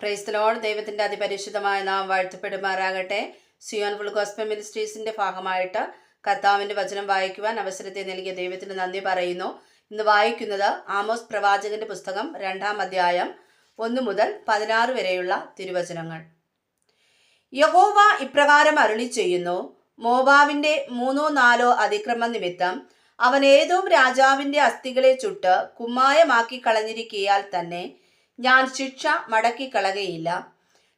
Praise the Lord. ദൈവത്തിൻ്റെ അതിപരിശുദ്ധമായ നാം വാഴ്ത്തപ്പെടുമാറാകട്ടെ. സിയോൻ ഫുൾ ഗോസ്പൽ മിനിസ്ട്രീസിൻ്റെ ഭാഗമായിട്ട് കർത്താവിൻ്റെ വചനം വായിക്കുവാൻ അവസരത്തെ നൽകിയ ദൈവത്തിന് നന്ദി പറയുന്നു. ഇന്ന് വായിക്കുന്നത് ആമോസ് പ്രവാചകന്റെ പുസ്തകം 2-ാം അധ്യായം 1 മുതൽ 16 വരെയുള്ള തിരുവചനങ്ങൾ. യഹോവ ഇപ്രകാരം അരുളി ചെയ്യുന്നു: മോവാബിന്റെ 3-4 അതിക്രമ നിമിത്തം അവൻ ഏദോം രാജാവിന്റെ അസ്ഥികളെ ചുട്ട് കുമ്മായമാക്കി കളഞ്ഞിരിക്കയാൽ തന്നെ ഞാൻ ശിക്ഷ മടക്കിക്കളകയില്ല.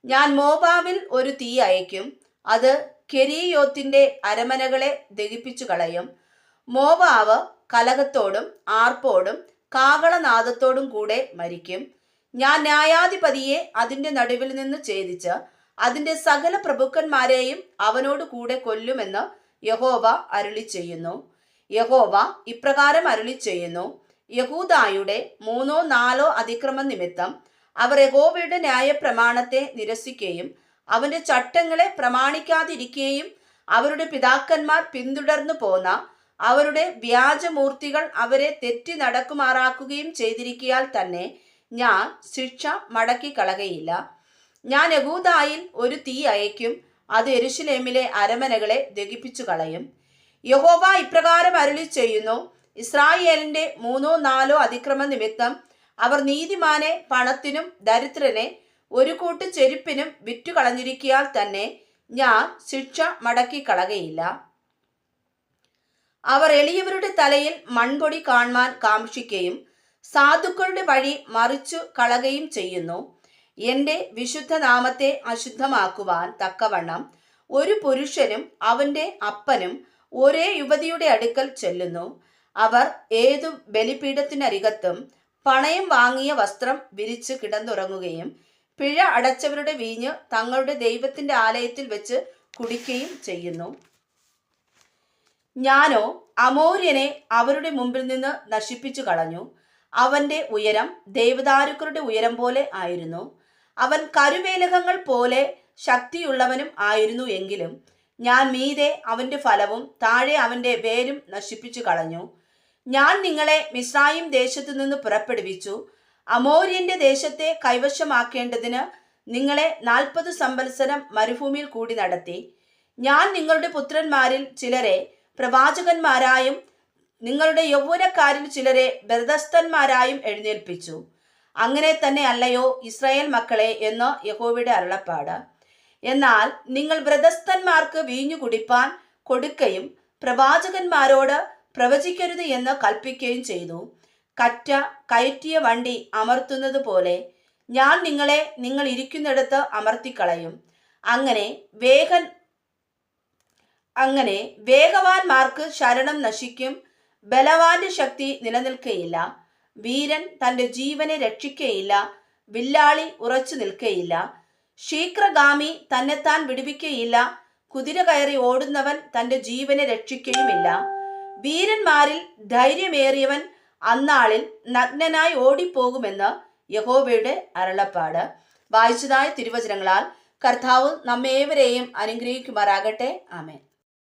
ഞാൻ മോവാബിൽ ഒരു തീ അയക്കും, അത് കെരീയോത്തിന്റെ അരമനകളെ ദഹിപ്പിച്ചു കളയും. മോവാബ് കലഹത്തോടും ആർപ്പോടും കാഹളനാദത്തോടും കൂടെ മരിക്കും. ഞാൻ ന്യായാധിപതിയെ അതിന്റെ നടുവിൽ നിന്ന് ഛേദിച്ച് അതിന്റെ സകല പ്രഭുക്കന്മാരെയും അവനോട് കൂടെ കൊല്ലുമെന്ന് യഹോവ അരുളി ചെയ്യുന്നു. യഹോവ ഇപ്രകാരം അരുളി ചെയ്യുന്നു: യഹൂദായുടെ 3-4 അതിക്രമ നിമിത്തം അവർ യഹോവയുടെ ന്യായപ്രമാണത്തെ നിരസിക്കുകയും അവന്റെ ചട്ടങ്ങളെ പ്രമാണിക്കാതിരിക്കുകയും അവരുടെ പിതാക്കന്മാർ പിന്തുടർന്നു പോന്ന അവരുടെ വ്യാജമൂർത്തികൾ അവരെ തെറ്റി നടക്കുമാറാക്കുകയും ചെയ്തിരിക്കയാൽ തന്നെ ഞാൻ ശിക്ഷ മടക്കിക്കളകയില്ല. ഞാൻ യഹൂദായിൽ ഒരു തീ അയക്കും, അത് യെരൂശലേമിലെ അരമനകളെ ദഹിപ്പിച്ചു കളയും. യഹോവ ഇപ്രകാരം അരുളി ചെയ്യുന്നു: ഇസ്രായേലിന്റെ 3-4 അതിക്രമ നിമിത്തം അവർ നീതിമാനെ പണത്തിനും ദരിദ്രനെ ഒരു കൂട്ട് ചെരുപ്പിനും വിറ്റുകളഞ്ഞിരിക്കയാൽ തന്നെ ഞാൻ ശിക്ഷ മടക്കിക്കളകയില്ല. അവർ എളിയവരുടെ തലയിൽ മൺപൊടി കാണുവാൻ കാംക്ഷിക്കുകയും സാധുക്കളുടെ വഴി മറിച്ചു കളകയും ചെയ്യുന്നു. എൻ്റെ വിശുദ്ധ നാമത്തെ അശുദ്ധമാക്കുവാൻ തക്കവണ്ണം ഒരു പുരുഷനും അവൻ്റെ അപ്പനും ഒരേ യുവതിയുടെ അടുക്കൽ ചെല്ലുന്നു. അവർ ഏതു ബലിപീഠത്തിനരികത്തും പണയം വാങ്ങിയ വസ്ത്രം വിരിച്ച് കിടന്നുറങ്ങുകയും പിഴ അടച്ചവരുടെ വീഞ്ഞ് തങ്ങളുടെ ദൈവത്തിന്റെ ആലയത്തിൽ വെച്ച് കുടിക്കുകയും ചെയ്യുന്നു. ഞാനോ അമോര്യനെ അവരുടെ മുമ്പിൽ നിന്ന് നശിപ്പിച്ചു കളഞ്ഞു. അവന്റെ ഉയരം ദേവദാരുക്കളുടെ ഉയരം പോലെ ആയിരുന്നു. അവൻ കരുവേലകങ്ങൾ പോലെ ശക്തിയുള്ളവനും ആയിരുന്നു. എങ്കിലും ഞാൻ മീതെ അവന്റെ ഫലവും താഴെ അവന്റെ വേരും നശിപ്പിച്ചു കളഞ്ഞു. ഞാൻ നിങ്ങളെ മിസ്രയീം ദേശത്തു നിന്ന് പുറപ്പെടുവിച്ചു. അമോര്യന്റെ ദേശത്തെ കൈവശമാക്കേണ്ടതിന് നിങ്ങളെ 40 സംവത്സരം മരുഭൂമിയിൽ കൂടി നടത്തി. ഞാൻ നിങ്ങളുടെ പുത്രന്മാരിൽ ചിലരെ പ്രവാചകന്മാരായും നിങ്ങളുടെ യൗവനക്കാരിൽ ചിലരെ ബർദസ്തന്മാരായും എഴുന്നേൽപ്പിച്ചു. അങ്ങനെ തന്നെ അല്ലയോ ഇസ്രായേൽ മക്കളെ എന്ന് യഹോവയുടെ അരുളപ്പാട്. എന്നാൽ നിങ്ങൾ വ്രതസ്ഥന്മാർക്ക് വീഞ്ഞു കുടിപ്പാൻ കൊടുക്കുകയും പ്രവാചകന്മാരോട് പ്രവചിക്കരുത് എന്ന് കൽപ്പിക്കുകയും ചെയ്തു. കറ്റ കയറ്റിയ വണ്ടി അമർത്തുന്നത് പോലെ ഞാൻ നിങ്ങളെ നിങ്ങൾ ഇരിക്കുന്നിടത്ത് അമർത്തിക്കളയും. അങ്ങനെ വേഗവാന്മാർക്ക് ശരണം നശിക്കും, ബലവാന്റെ ശക്തി നിലനിൽക്കയില്ല. വീരൻ തൻ്റെ ജീവനെ രക്ഷിക്കയില്ല, വില്ലാളി ഉറച്ചു നിൽക്കയില്ല. ശീഘ്രഗാമി തന്നെത്താൻ വിടുവിക്കയില്ല, കുതിര കയറി ഓടുന്നവൻ തൻ്റെ ജീവനെ രക്ഷിക്കുകയുമില്ല. വീരന്മാരിൽ ധൈര്യമേറിയവൻ അന്നാളിൽ നഗ്നനായി ഓടിപ്പോകുമെന്ന് യഹോവയുടെ അരുളപ്പാട്. വായിച്ചതായ തിരുവചനങ്ങളാൽ കർത്താവ് നമ്മേവരെയും അനുഗ്രഹിക്കുമാറാകട്ടെ. ആമേൻ.